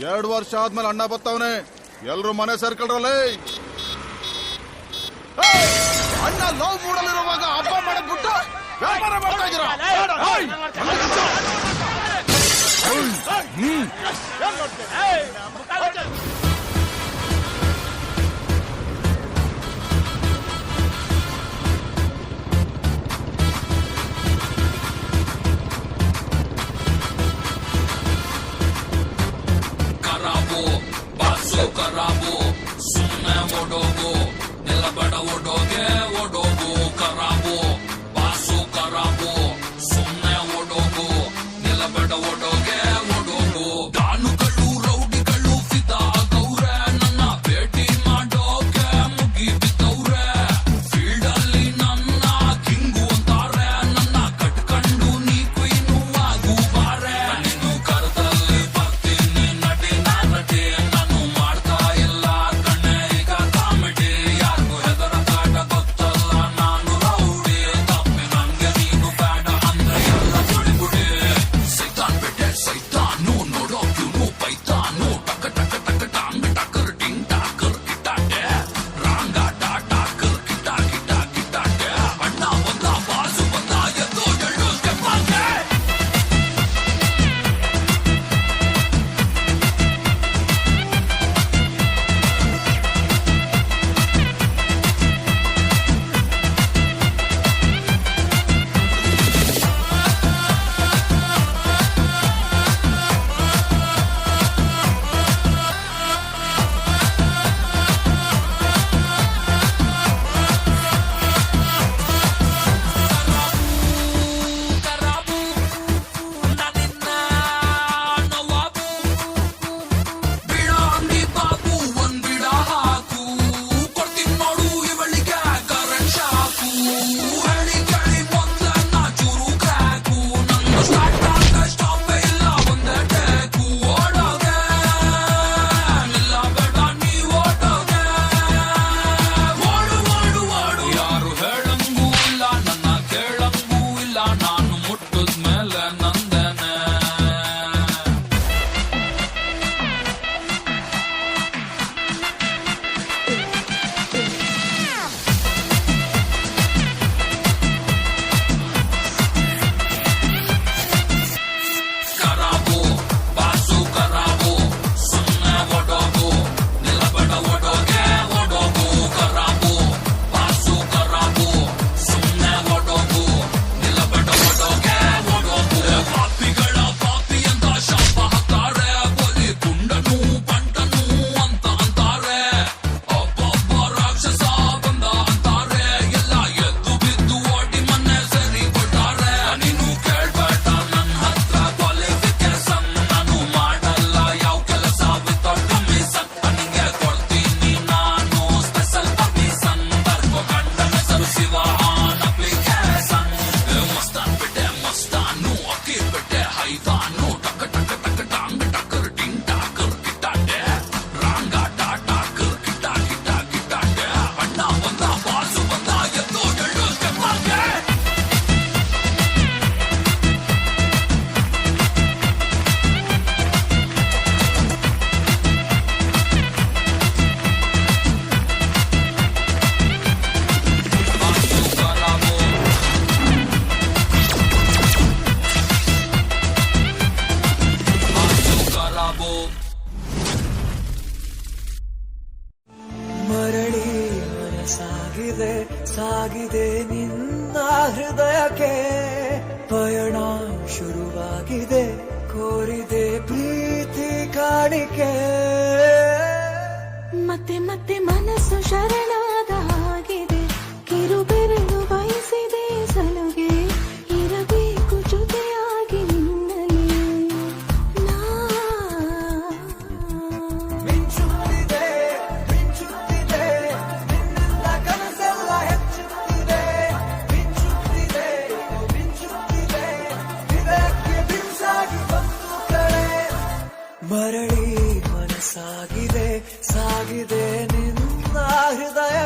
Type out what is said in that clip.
2 ವರ್ಷ ಆದ್ಮೇಲೆ ಅಣ್ಣ ಬತ್ತವನೆ, ಎಲ್ರು ಮನೆ ಸೇರ್ಕೊಳ್ರಲ್ಲೇ. ಅಣ್ಣ ಲವ್ ಮೂಡಲಿರುವಾಗ ಹಬ್ಬ ಮಾಡಕ್ಬಿಟ್ಟು ವ್ಯಾಪಾರ ಮಾಡ್ತಾ ಇದ್ದೀರಾ? ಕರಾಬು ಸುಮ್ಮನೆ ಓಡೋಗು, ನಿಲ್ಲಬೇಡ ಓಡೋಗೆ ಓಡೋಗು. ಕರಾಬು ಬಾಸು ಕರಾಬು ಸುಮ್ಮನೆ ಓಡೋಗು, ನಿಲ್ಲಬೇಡ ಓಡೋಗೆ ಓಡೋಗು. ದಾನುಗಳು ರೌಡಿಗಳು ಫಿದಾ ಆಗವ್ರೆ, ನನ್ನ ಭೇಟಿ ಮಾಡೋಕೆ ಮುಗಿ ಬಿದ್ದವ್ರೆ. ಫೀಲ್ಡ್ ಅಲ್ಲಿ ನನ್ನ ಕಿಂಗು ಅಂತಾರೆ, ನನ್ನ ಕಟ್ಕೊಂಡು ನೀ ಕ್ವೀನು ಆಗು ಬಾರೆ. ನೀನು ಕರದಲ್ಲಿ ಬರ್ತೀನಿ ನಟಿ ನಟಿ, ಸಾಗಿದೆ ನಿನ್ನ ಹೃದಯಕ್ಕೆ ಪಯಣ ಶುರುವಾಗಿದೆ, ಕೋರಿದೆ ಪ್ರೀತಿ ಕಾಣಿಕೆ. ಮತ್ತೆ ಮತ್ತೆ ಮನಸ್ಸು ಶರಣಾದ ಹಾಗಿದೆ, ಕಿರುಬೆರಳು ಬಯಸಿದೆ ಸಲುಗೆ, ಇರಬೇಕು ಜೊತೆಯಾಗಿ ನಿನ್ನಲ್ಲಿ ನಾ. ಮಿಂಚುತ್ತಿದೆ ಮಿಂಚುತ್ತಿದೆ ನಿನ್ನಿಂದ ಕನಸೆಲ್ಲ ಹೆಚ್ಚುತ್ತಿದೆ, ಮಿಂಚುತ್ತಿದೆ ಮಿಂಚುತ್ತಿದೆ ಇದಕ್ಕೆ ಬಿರುಸಾಗಿ ಬಂತು ಕಳೆ. ಮರಳಿ ಮನಸ್ಸಾಗಿದೆ ಸಾಗಿದೆ ನಿನ್ನ ಹೃದಯ